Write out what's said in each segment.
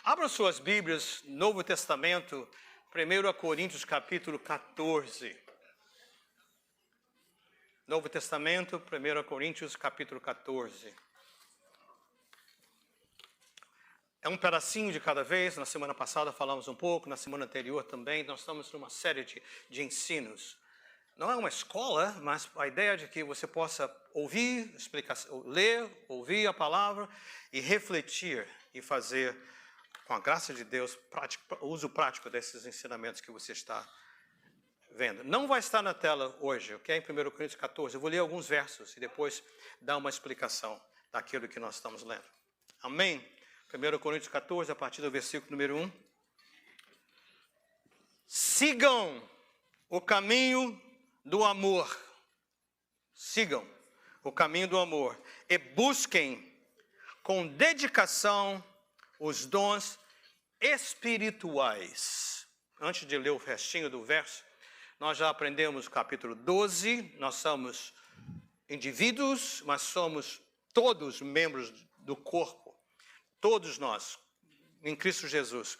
Abra suas Bíblias, Novo Testamento, 1 Coríntios capítulo 14. Novo Testamento, 1 Coríntios capítulo 14. É um pedacinho de cada vez. Na semana passada falamos um pouco, na semana anterior também. Nós estamos numa série de ensinos. Não é uma escola, mas a ideia de que você possa ouvir, ler, ouvir a palavra e refletir e fazer, com a graça de Deus, uso prático desses ensinamentos que você está vendo. Não vai estar na tela hoje, ok? Em 1 Coríntios 14, eu vou ler alguns versos e depois dar uma explicação daquilo que nós estamos lendo. Amém? 1 Coríntios 14, a partir do versículo número 1. Sigam o caminho do amor. Sigam o caminho do amor e busquem com dedicação os dons espirituais. Antes de ler o restinho do verso, nós já aprendemos capítulo 12, nós somos indivíduos, mas somos todos membros do corpo. Todos nós, em Cristo Jesus,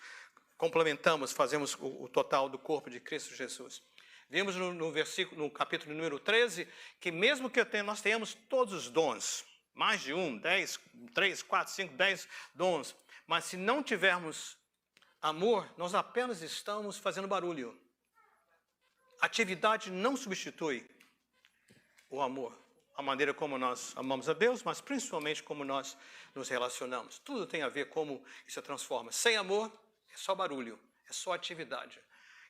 complementamos, fazemos o total do corpo de Cristo Jesus. Vimos no capítulo número 13, que mesmo que nós tenhamos todos os dons, mais de 10, 3, 4, 5, 10 dons, mas se não tivermos amor, nós apenas estamos fazendo barulho. Atividade não substitui o amor, a maneira como nós amamos a Deus, mas principalmente como nós nos relacionamos. Tudo tem a ver como isso transforma. Sem amor, é só barulho, é só atividade.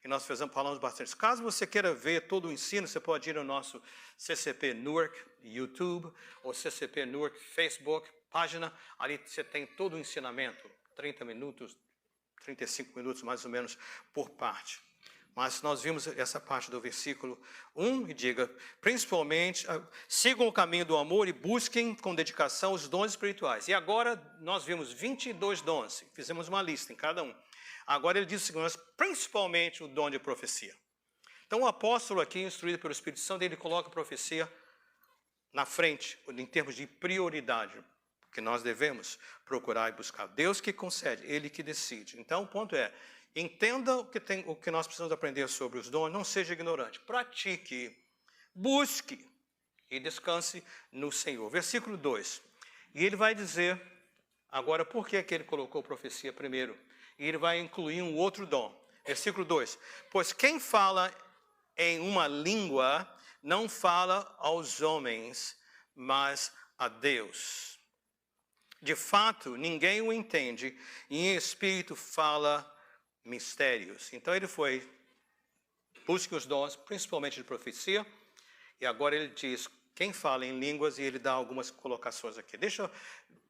E nós falamos bastante. Caso você queira ver todo o ensino, você pode ir no nosso CCP Newark YouTube, ou CCP Newark Facebook, página. Ali você tem todo o ensinamento, 30 minutos, 35 minutos mais ou menos por parte. Mas nós vimos essa parte do versículo 1 e diga, principalmente, sigam o caminho do amor e busquem com dedicação os dons espirituais. E agora nós vimos 22 dons, fizemos uma lista em cada um. Agora ele diz o seguinte, mas principalmente o dom de profecia. Então o apóstolo aqui, instruído pelo Espírito Santo, ele coloca a profecia na frente, em termos de prioridade, que nós devemos procurar e buscar. Deus que concede, Ele que decide. Então o ponto é, entenda o que nós precisamos aprender sobre os dons, não seja ignorante, pratique, busque e descanse no Senhor. Versículo 2, e ele vai dizer, agora por que ele colocou profecia primeiro? E ele vai incluir um outro dom. Versículo 2. Pois quem fala em uma língua não fala aos homens, mas a Deus. De fato, ninguém o entende, e em espírito fala mistérios. Então ele foi, busque os dons, principalmente de profecia, e agora ele diz, quem fala em línguas, e ele dá algumas colocações aqui. Deixa eu,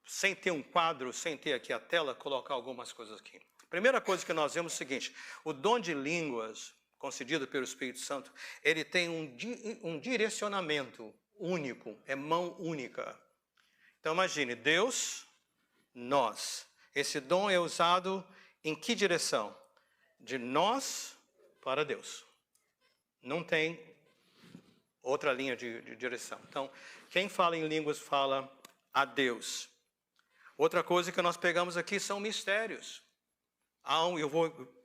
sem ter um quadro, sem ter aqui a tela, colocar algumas coisas aqui. Primeira coisa que nós vemos é o seguinte, o dom de línguas, concedido pelo Espírito Santo, ele tem um direcionamento único, é mão única. Então imagine, Deus, nós. Esse dom é usado em que direção? De nós para Deus. Não tem outra linha de direção. Então, quem fala em línguas fala a Deus. Outra coisa que nós pegamos aqui são mistérios. Eu vou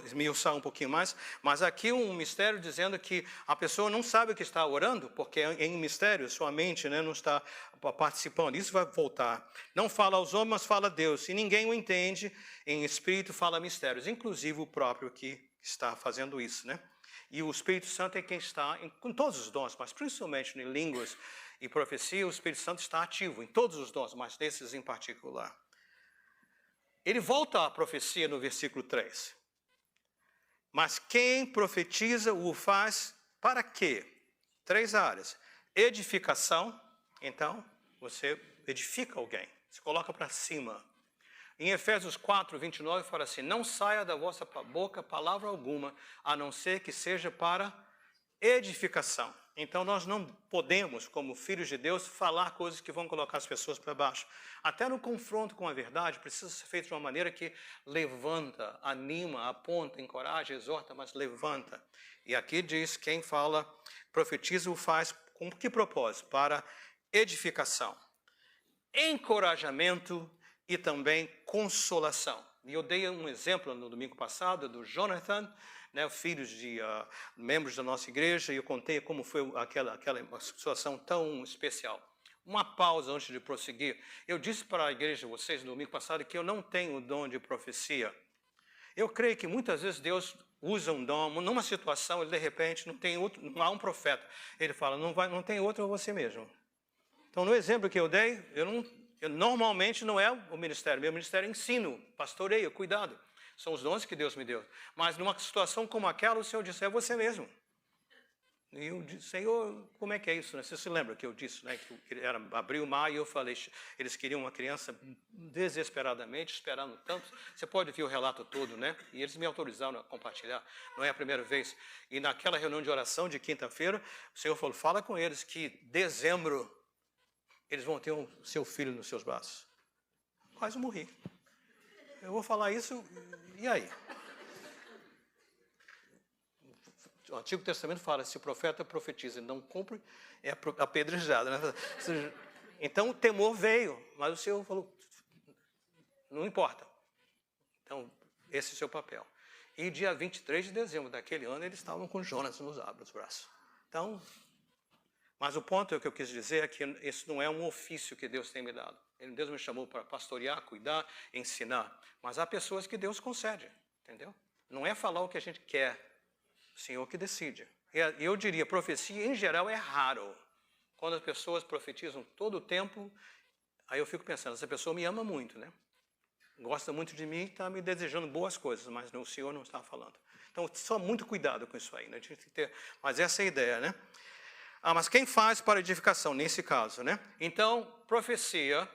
esmiuçar um pouquinho mais, mas aqui um mistério dizendo que a pessoa não sabe o que está orando, porque em mistério sua mente não está participando. Isso vai voltar. Não fala aos homens, mas fala a Deus. E ninguém o entende, em espírito fala mistérios, inclusive o próprio que está fazendo isso, né? E o Espírito Santo é quem está, com todos os dons, mas principalmente em línguas e profecia, o Espírito Santo está ativo em todos os dons, mas desses em particular. Ele volta à profecia no versículo 3. Mas quem profetiza o faz para quê? 3 áreas. Edificação, então, você edifica alguém, se coloca para cima. Em Efésios 4, 29, fala assim, não saia da vossa boca palavra alguma, a não ser que seja para edificação. Então nós não podemos, como filhos de Deus, falar coisas que vão colocar as pessoas para baixo. Até no confronto com a verdade, precisa ser feito de uma maneira que levanta, anima, aponta, encoraja, exorta, mas levanta. E aqui diz, quem fala, profetiza, o faz com que propósito? Para edificação, encorajamento e também consolação. E eu dei um exemplo no domingo passado do Jonathan, né, filhos de membros da nossa igreja, e eu contei como foi aquela situação tão especial. Uma pausa antes de prosseguir. Eu disse para a igreja de vocês no domingo passado que eu não tenho o dom de profecia. Eu creio que muitas vezes Deus usa um dom, numa situação, ele de repente não há um profeta. Ele fala, não tem outro, é você mesmo. Então, no exemplo que eu dei, eu normalmente não é o ministério. Meu ministério é ensino, pastoreio, cuidado. São os dons que Deus me deu. Mas numa situação como aquela, o Senhor disse, é você mesmo. E eu disse, Senhor, como é que é isso? Né? Você se lembra que eu disse, né, que era abril, maio, e eu falei, eles queriam uma criança desesperadamente, esperando tanto. Você pode ver o relato todo, né? E eles me autorizaram a compartilhar, não é a primeira vez. E naquela reunião de oração de quinta-feira, o Senhor falou, fala com eles que dezembro eles vão ter seu filho nos seus braços. Quase morri. Eu vou falar isso, e aí? O Antigo Testamento fala, se o profeta profetiza e não cumpre, é apedrejado. Né? Então o temor veio, mas o Senhor falou, não importa. Então, esse é o seu papel. E dia 23 de dezembro daquele ano, eles estavam com Jonas nos braços. Então, mas o ponto que eu quis dizer é que isso não é um ofício que Deus tem me dado. Deus me chamou para pastorear, cuidar, ensinar. Mas há pessoas que Deus concede, entendeu? Não é falar o que a gente quer. O Senhor que decide. E eu diria, profecia em geral é raro. Quando as pessoas profetizam todo o tempo, aí eu fico pensando, essa pessoa me ama muito, né? Gosta muito de mim e está me desejando boas coisas, mas o Senhor não está falando. Então, só muito cuidado com isso aí, né? A gente tem que ter, mas essa é a ideia, né? Mas quem faz para edificação, nesse caso, né? Então, profecia,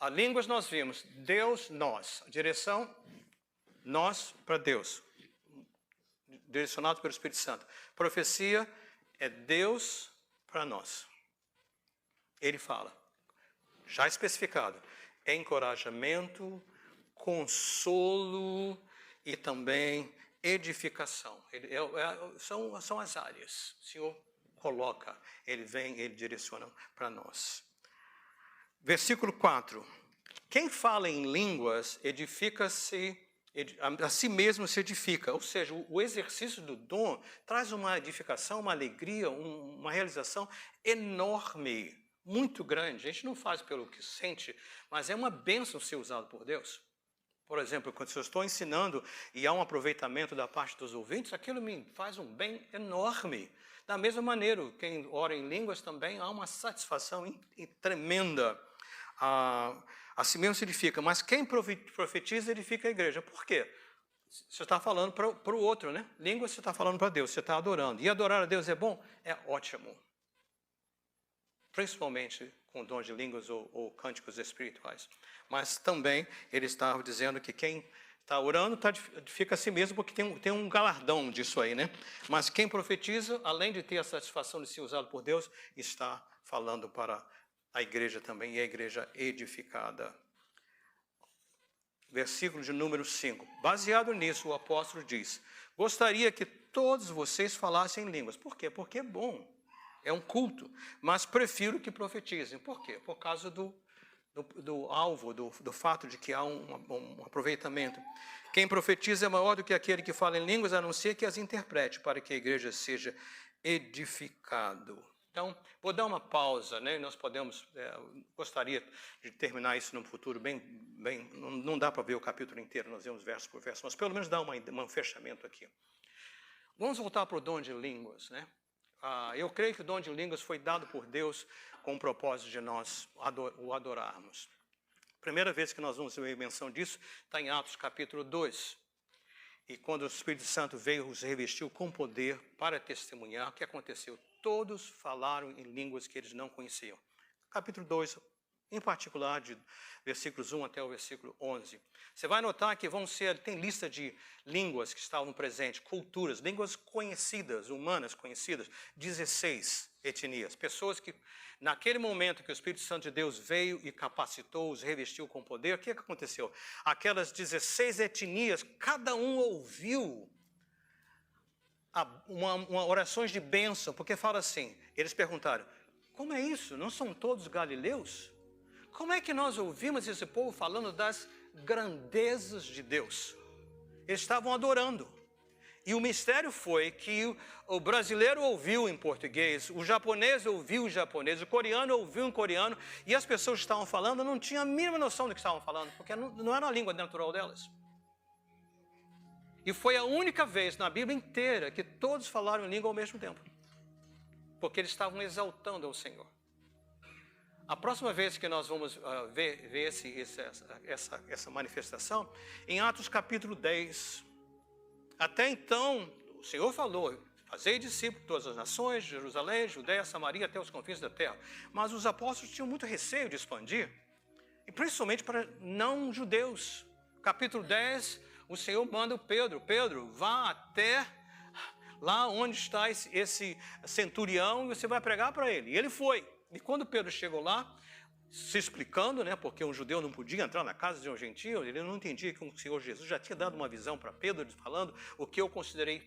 a línguas nós vimos, Deus, nós. A direção, nós para Deus. Direcionado pelo Espírito Santo. Profecia é Deus para nós. Ele fala, já especificado, é encorajamento, consolo e também edificação. São as áreas. O Senhor coloca, Ele vem, Ele direciona para nós. Versículo 4. Quem fala em línguas edifica-se, a si mesmo se edifica, ou seja, o exercício do dom traz uma edificação, uma alegria, uma realização enorme, muito grande. A gente não faz pelo que sente, mas é uma bênção ser usado por Deus. Por exemplo, quando eu estou ensinando e há um aproveitamento da parte dos ouvintes, aquilo me faz um bem enorme. Da mesma maneira, quem ora em línguas também há uma satisfação tremenda. Assim mesmo se edifica, mas quem profetiza edifica a igreja. Por quê? Você está falando para o outro, né? Língua você está falando para Deus, você está adorando. E adorar a Deus é bom? É ótimo. Principalmente com dons de línguas ou cânticos espirituais. Mas também ele está dizendo que quem está orando edifica a si mesmo, porque tem um galardão disso aí, né? Mas quem profetiza, além de ter a satisfação de ser usado por Deus, está falando para a igreja também, e a igreja edificada. Versículo de número 5. Baseado nisso, o apóstolo diz, gostaria que todos vocês falassem em línguas. Por quê? Porque é bom, é um culto, mas prefiro que profetizem. Por quê? Por causa do alvo, do fato de que há um aproveitamento. Quem profetiza é maior do que aquele que fala em línguas, a não ser que as interprete, para que a igreja seja edificada. Então, vou dar uma pausa, né? Nós podemos, gostaria de terminar isso num futuro bem não dá para ver o capítulo inteiro, nós vemos verso por verso, mas pelo menos dá um fechamento aqui. Vamos voltar para o dom de línguas, né? Eu creio que o dom de línguas foi dado por Deus com o propósito de nós o adorarmos. A primeira vez que nós vamos ver menção disso está em Atos capítulo 2. E quando o Espírito Santo veio, os revestiu com poder para testemunhar, o que aconteceu? Todos falaram em línguas que eles não conheciam. Capítulo 2, em particular, de versículos 1 até o versículo 11. Você vai notar que tem lista de línguas que estavam presentes, culturas, línguas conhecidas, humanas conhecidas, 16 etnias. Pessoas que, naquele momento que o Espírito Santo de Deus veio e capacitou, os revestiu com poder, o que aconteceu? Aquelas 16 etnias, cada um ouviu orações de bênção, porque fala assim, eles perguntaram, como é isso? Não são todos galileus? Como é que nós ouvimos esse povo falando das grandezas de Deus. Eles estavam adorando. E o mistério foi que o brasileiro ouviu em português, o japonês ouviu em japonês, o coreano ouviu em coreano, e as pessoas que estavam falando não tinham a mínima noção do que estavam falando, porque não era a língua natural delas. E foi a única vez na Bíblia inteira que todos falaram em língua ao mesmo tempo, porque eles estavam exaltando ao Senhor. A próxima vez que nós vamos ver essa manifestação, em Atos capítulo 10, até então, o Senhor falou, fazei discípulos de todas as nações, Jerusalém, Judeia, Samaria, até os confins da terra. Mas os apóstolos tinham muito receio de expandir, e principalmente para não-judeus. Capítulo 10, o Senhor manda o Pedro, vá até lá onde está esse centurião e você vai pregar para ele. E ele foi. E quando Pedro chegou lá, se explicando, né, porque um judeu não podia entrar na casa de um gentio, ele não entendia que o Senhor Jesus já tinha dado uma visão para Pedro, falando o que eu considerei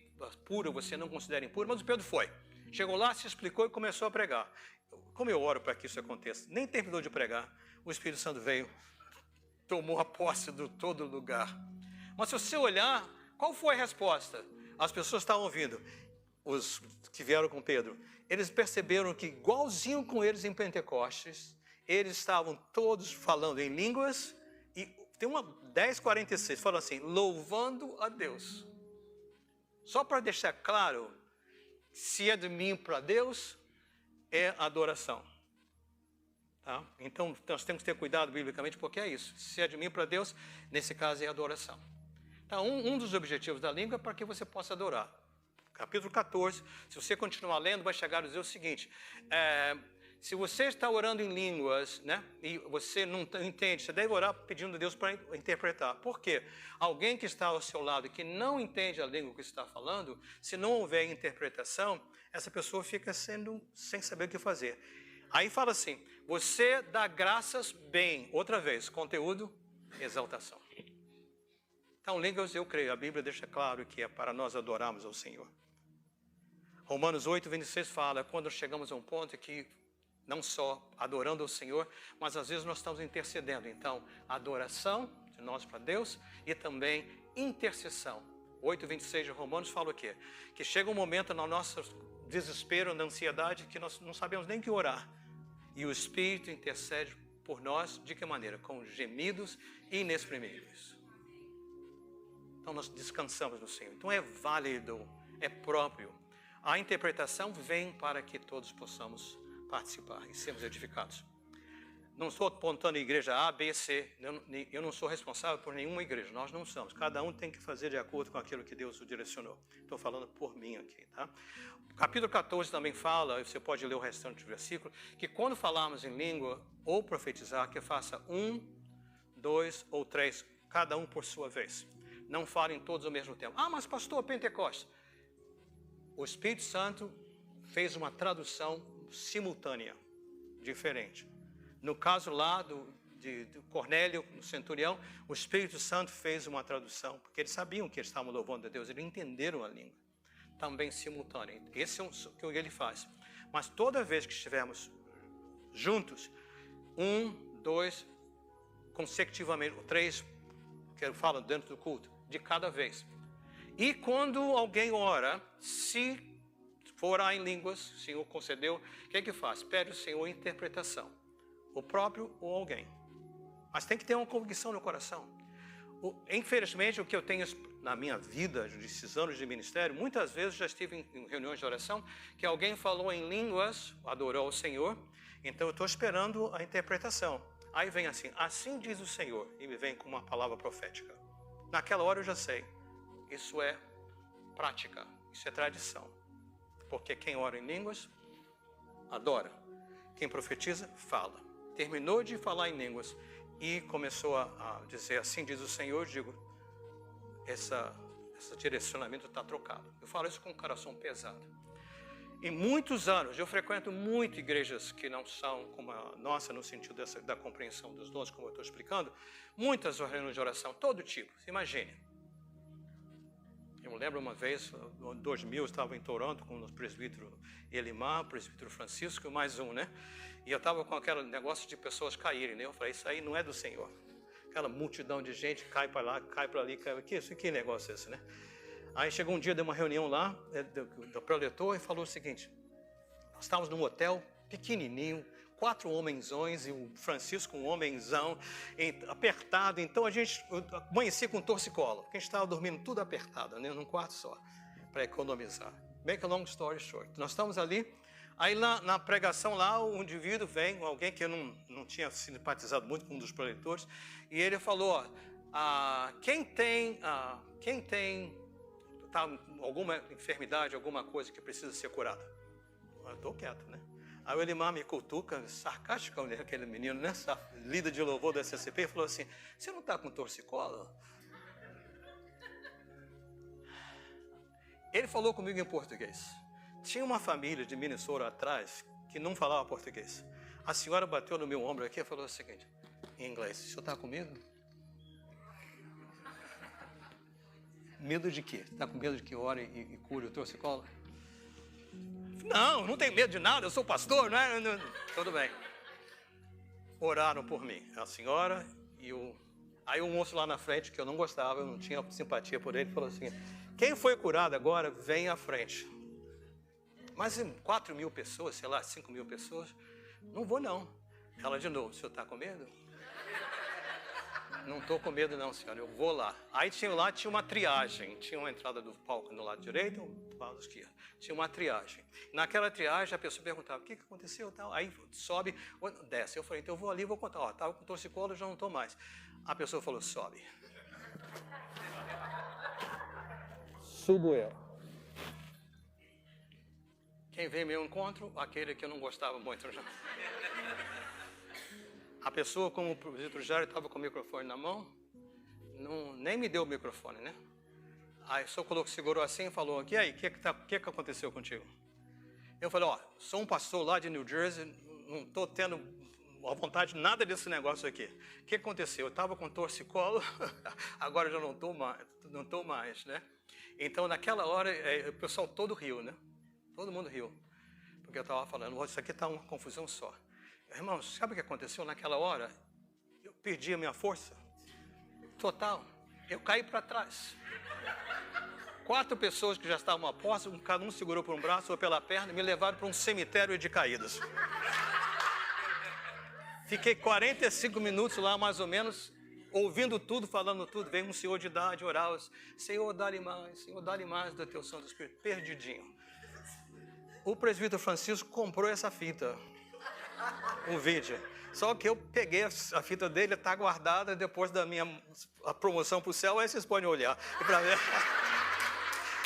puro, você não considera impuro, mas o Pedro foi. Chegou lá, se explicou e começou a pregar. Como eu oro para que isso aconteça? Nem terminou de pregar, o Espírito Santo veio, tomou a posse de todo lugar. Mas se você olhar, qual foi a resposta? As pessoas estavam ouvindo, os que vieram com Pedro, eles perceberam que igualzinho com eles em Pentecostes, eles estavam todos falando em línguas, e tem uma 10:46, fala assim, louvando a Deus. Só para deixar claro, se é de mim para Deus, é adoração. Tá? Então, nós temos que ter cuidado biblicamente, porque é isso. Se é de mim para Deus, nesse caso é adoração. Então, um dos objetivos da língua é para que você possa adorar. Capítulo 14, se você continuar lendo, vai chegar a dizer o seguinte, se você está orando em línguas, né, e você não entende, você deve orar pedindo a Deus para interpretar. Por quê? Alguém que está ao seu lado e que não entende a língua que está falando, se não houver interpretação, essa pessoa fica sem saber o que fazer. Aí fala assim, você dá graças bem. Outra vez, conteúdo, exaltação. Então, línguas, eu creio, a Bíblia deixa claro que é para nós adorarmos ao Senhor. Romanos 8:26 fala, quando chegamos a um ponto que não só adorando ao Senhor, mas às vezes nós estamos intercedendo. Então, adoração de nós para Deus e também intercessão. 8:26 de Romanos fala o quê? Que chega um momento no nosso desespero, na ansiedade, que nós não sabemos nem o que orar. E o Espírito intercede por nós, de que maneira? Com gemidos inexprimíveis. Então, nós descansamos no Senhor. Então, é válido, é próprio. A interpretação vem para que todos possamos participar e sermos edificados. Não estou apontando a igreja A, B, C. Eu não sou responsável por nenhuma igreja. Nós não somos. Cada um tem que fazer de acordo com aquilo que Deus o direcionou. Estou falando por mim aqui, tá? O capítulo 14 também fala, você pode ler o restante do versículo, que quando falarmos em língua ou profetizar, que faça 1, 2 ou 3, cada um por sua vez. Não falem todos ao mesmo tempo. Ah, mas pastor, Pentecostes. O Espírito Santo fez uma tradução simultânea, diferente. No caso lá de Cornélio, no centurião, o Espírito Santo fez uma tradução, porque eles sabiam que eles estavam louvando a Deus, eles entenderam a língua. Também simultânea. Esse é o que ele faz. Mas toda vez que estivermos juntos, 1, 2, consecutivamente, 3, que eu falo dentro do culto, de cada vez. E quando alguém ora, se for orar em línguas, o Senhor concedeu, o que é que faz? Pede ao Senhor interpretação. O próprio ou alguém. Mas tem que ter uma convicção no coração. Infelizmente, o que eu tenho na minha vida, desses anos de ministério, muitas vezes já estive em reuniões de oração, que alguém falou em línguas, adorou ao Senhor, então eu estou esperando a interpretação. Aí vem assim, assim diz o Senhor, e me vem com uma palavra profética. Naquela hora eu já sei, isso é prática, isso é tradição. Porque quem ora em línguas, adora. Quem profetiza, fala. Terminou de falar em línguas e começou a dizer, assim diz o Senhor, digo, esse direcionamento está trocado. Eu falo isso com um coração pesado. Em muitos anos, eu frequento muito igrejas que não são como a nossa, no sentido da compreensão dos dons, como eu estou explicando, muitas reuniões de oração, todo tipo. Imagine. Eu lembro uma vez, em 2000, eu estava em Toronto com o presbítero Elimar, o presbítero Francisco e mais um, né? E eu estava com aquele negócio de pessoas caírem, né? Eu falei, isso aí não é do Senhor. aquela multidão de gente, cai para lá, cai para ali, cai aqui. Que negócio é esse, né? Aí chegou um dia de uma reunião lá, do preletor, e falou o seguinte: nós estávamos num hotel pequenininho, 4 homenzões e o Francisco um homenzão, apertado. Então a gente amanhecia com torcicolo, porque a gente estava dormindo tudo apertado, né, num quarto só, para economizar. Make a long story short. Nós estamos ali, aí na pregação lá, um indivíduo vem, alguém que eu não tinha simpatizado muito com um dos preletores, e ele falou: quem tem alguma enfermidade, alguma coisa que precisa ser curada? Eu estou quieto, né? Aí o Elimar me cutuca, sarcástico, né, aquele menino, né, líder de louvor da SCP, falou assim: você não está com torcicolo? Ele falou comigo em português. Tinha uma família de Minnesota atrás que não falava português. A senhora bateu no meu ombro aqui e falou o seguinte, em inglês: o senhor está comigo? Medo de quê? Está com medo de que ore e cure o torcicolo? Não tenho medo de nada, eu sou pastor, né? Tudo bem. Oraram por mim, a senhora e o... Aí o moço lá na frente, que eu não gostava, eu não tinha simpatia por ele, falou assim: quem foi curado agora, vem à frente. Mas 4.000 pessoas, sei lá, 5.000 pessoas, não vou não. Ela de novo: o senhor está com medo? Não estou com medo não, senhora, eu vou lá. Aí tinha uma triagem, tinha uma entrada do palco no lado direito e no lado esquerdo. Tinha uma triagem. Naquela triagem a pessoa perguntava: o que aconteceu? Aí sobe, desce. Eu falei: então eu vou ali e vou contar. Estava com torcicolo, já não estou mais. A pessoa falou: sobe. Subo eu. Quem veio ao meu encontro? Aquele que eu não gostava muito. A pessoa, como o presbítero Jairo estava com o microfone na mão, nem me deu o microfone, né? Aí só segurou assim e falou: e aí, o que aconteceu contigo? Eu falei: sou um pastor lá de New Jersey, não estou tendo a vontade de nada desse negócio aqui. O que aconteceu? Eu estava com torcicolo, agora já não estou mais, né? Então, naquela hora, o pessoal todo riu, né? Todo mundo riu, porque eu estava falando: isso aqui está uma confusão só. Irmãos, sabe o que aconteceu naquela hora? Eu perdi a minha força total. Eu caí para trás. 4 pessoas que já estavam a posse, cada um segurou por um braço ou pela perna, e me levaram para um cemitério de caídas. Fiquei 45 minutos lá, mais ou menos, ouvindo tudo, falando tudo. Veio um senhor de idade orar: Senhor, dá-lhe mais do teu Santo Espírito. Perdidinho. O presbítero Francisco comprou essa fita, um vídeo. Só que eu peguei a fita dele, está guardada depois da minha promoção para o céu, aí vocês podem olhar.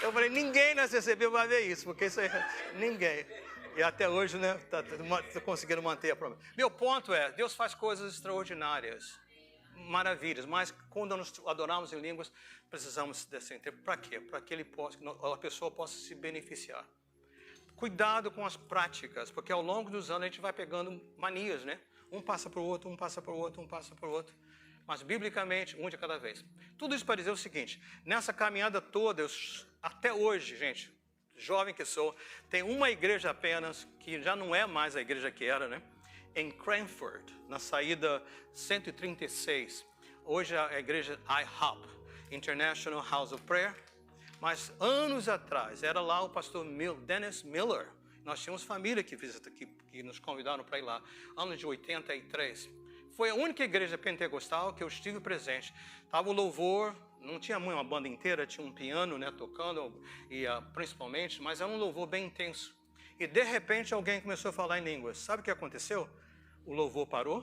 Eu falei: ninguém na CCB vai ver isso, porque isso aí, ninguém. E até hoje, né, tá conseguindo manter a promessa. Meu ponto é: Deus faz coisas extraordinárias, maravilhas, mas quando nós adoramos em línguas, precisamos desse tempo. Para quê? Para que a pessoa possa se beneficiar. Cuidado com as práticas, porque ao longo dos anos a gente vai pegando manias, né? Um passa para o outro, um passa para o outro, um passa para o outro. Mas, biblicamente, um de cada vez. Tudo isso para dizer o seguinte: nessa caminhada toda, até hoje, gente, jovem que sou, tem uma igreja apenas, que já não é mais a igreja que era, né? Em Cranford, na saída 136. Hoje é a igreja IHOP, International House of Prayer. Mas anos atrás, era lá o pastor Dennis Miller. Nós tínhamos família que nos convidaram para ir lá, anos de 83. Foi a única igreja pentecostal que eu estive presente. Estava o louvor, não tinha uma banda inteira, tinha um piano, né, tocando, principalmente, mas era um louvor bem intenso. E de repente alguém começou a falar em línguas. Sabe o que aconteceu? O louvor parou,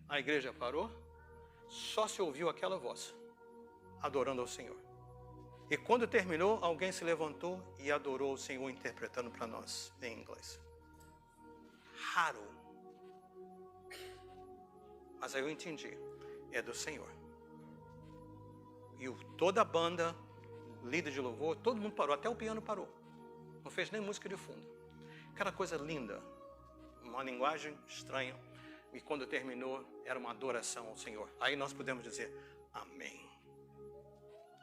a igreja parou, só se ouviu aquela voz, adorando ao Senhor. E quando terminou, alguém se levantou e adorou o Senhor, interpretando para nós em inglês. Raro. Mas aí eu entendi. É do Senhor. E toda a banda, líder de louvor, todo mundo parou. Até o piano parou. Não fez nem música de fundo. Aquela coisa linda. Uma linguagem estranha. E quando terminou, era uma adoração ao Senhor. Aí nós podemos dizer: amém.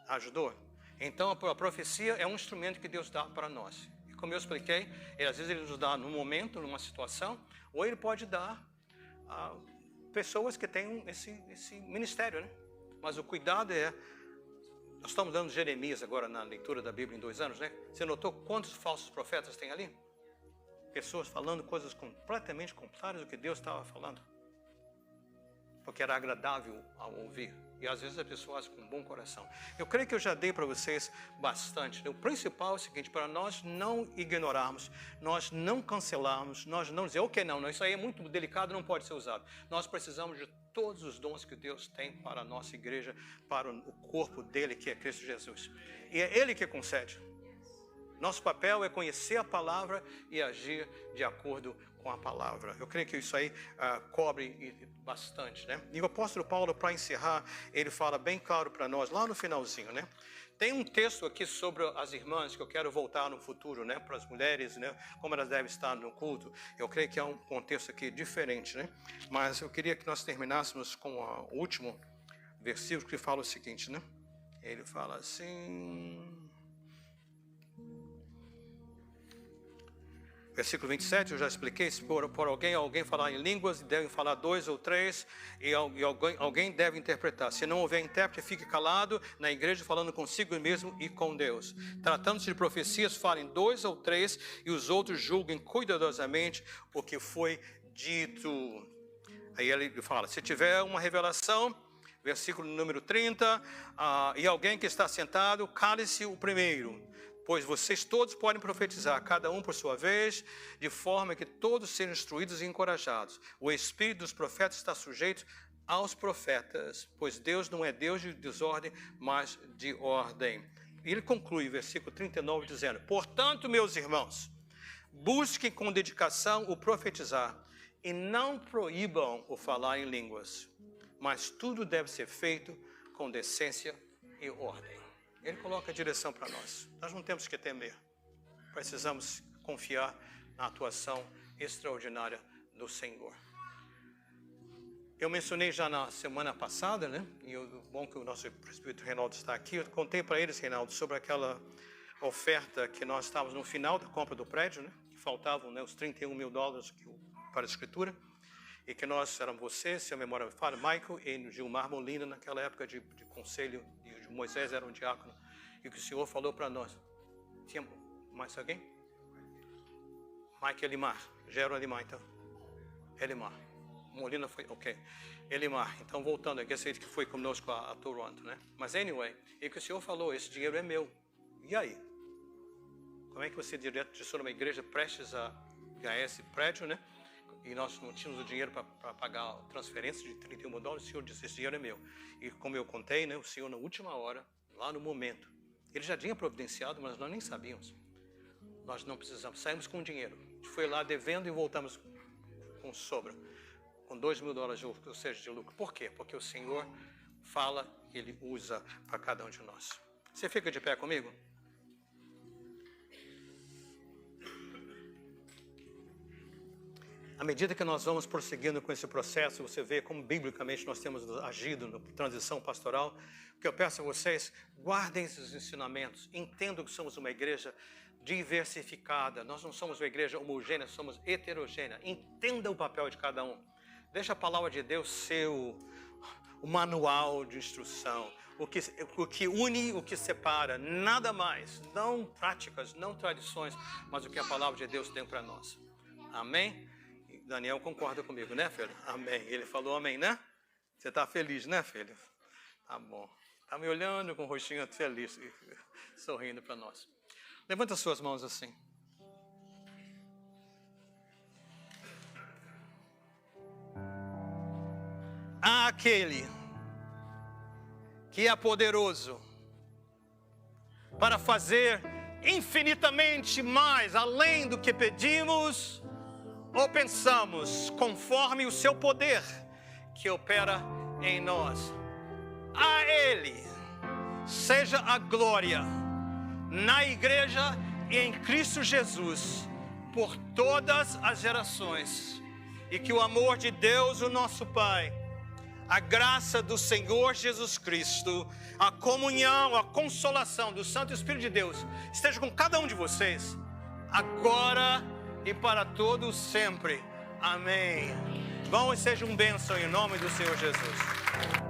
Ajudou? Então a profecia é um instrumento que Deus dá para nós. E como eu expliquei, às vezes Ele nos dá num momento, numa situação, ou Ele pode dar pessoas que têm esse ministério, né? Mas o cuidado é... Nós estamos dando Jeremias agora na leitura da Bíblia em 2 anos, né? Você notou quantos falsos profetas tem ali? Pessoas falando coisas completamente contrárias do que Deus estava falando. Porque era agradável ao ouvir. E às vezes as pessoas com um bom coração. Eu creio que eu já dei para vocês bastante. O principal é o seguinte, para nós não ignorarmos, nós não cancelarmos, nós não dizer, ok, não, isso aí é muito delicado, não pode ser usado. Nós precisamos de todos os dons que Deus tem para a nossa igreja, para o corpo dele, que é Cristo Jesus. E é Ele que concede. Nosso papel é conhecer a palavra e agir de acordo com a palavra. Eu creio que isso aí cobre bastante, né? E o apóstolo Paulo, para encerrar, ele fala bem claro para nós, lá no finalzinho, né? Tem um texto aqui sobre as irmãs que eu quero voltar no futuro, né? Para as mulheres, né? Como elas devem estar no culto. Eu creio que é um contexto aqui diferente, né? Mas eu queria que nós terminássemos com o último versículo que fala o seguinte, né? Ele fala assim... Versículo 27, eu já expliquei, se por alguém falar em línguas, devem falar 2 ou 3, e alguém deve interpretar. Se não houver intérprete, fique calado na igreja, falando consigo mesmo e com Deus. Tratando-se de profecias, falem 2 ou 3, e os outros julguem cuidadosamente o que foi dito. Aí ele fala, se tiver uma revelação, versículo número 30, e alguém que está sentado, cale-se o primeiro. Pois vocês todos podem profetizar, cada um por sua vez, de forma que todos sejam instruídos e encorajados. O espírito dos profetas está sujeito aos profetas, pois Deus não é Deus de desordem, mas de ordem. E ele conclui, versículo 39, dizendo, portanto, meus irmãos, busquem com dedicação o profetizar, e não proíbam o falar em línguas, mas tudo deve ser feito com decência e ordem. Ele coloca a direção para nós. Nós não temos que temer. Precisamos confiar na atuação extraordinária do Senhor. Eu mencionei já na semana passada, né? E bom que o nosso presbítero Reinaldo está aqui. Eu contei para eles, Reinaldo, sobre aquela oferta que nós estávamos no final da compra do prédio, né? Que faltavam, né, os $31 mil para a escritura. E que nós éramos você, se a memória me falha, Michael e Gilmar Molina, naquela época de conselho, e Moisés era um diácono, e que o Senhor falou para nós. Tinha mais alguém? Mike Elimar, Gero Elimar, então. Elimar. Molina foi, ok. Elimar, então voltando aqui, esse que foi conosco a Toronto, né? Mas anyway, e que o Senhor falou, esse dinheiro é meu. E aí? Como é que você direciona uma igreja prestes a ganhar esse prédio, né? E nós não tínhamos o dinheiro para pagar a transferência de $31 mil, o Senhor disse, esse dinheiro é meu. E como eu contei, né, o Senhor na última hora, lá no momento, ele já tinha providenciado, mas nós nem sabíamos. Nós não precisamos, saímos com o dinheiro. A gente foi lá devendo e voltamos com sobra, com $2 mil, ou seja, de lucro. Por quê? Porque o Senhor fala, Ele usa para cada um de nós. Você fica de pé comigo? À medida que nós vamos prosseguindo com esse processo, você vê como biblicamente nós temos agido na transição pastoral. O que eu peço a vocês, guardem esses ensinamentos, entendam que somos uma igreja diversificada. Nós não somos uma igreja homogênea, somos heterogênea. Entenda o papel de cada um. Deixa a palavra de Deus ser o manual de instrução, o que une, o que separa, nada mais. Não práticas, não tradições, mas o que a palavra de Deus tem para nós. Amém? Daniel concorda comigo, né, filho? Amém. Ele falou amém, né? Você está feliz, né, filho? Tá bom. Está me olhando com o rostinho feliz, sorrindo para nós. Levanta as suas mãos assim. Aquele que é poderoso para fazer infinitamente mais, além do que pedimos ou pensamos, conforme o seu poder que opera em nós. A Ele seja a glória na igreja e em Cristo Jesus por todas as gerações, e que o amor de Deus, o nosso Pai, a graça do Senhor Jesus Cristo, a comunhão, a consolação do Santo Espírito de Deus esteja com cada um de vocês, agora e para todos sempre. Amém. Vão e sejam um bênção em nome do Senhor Jesus.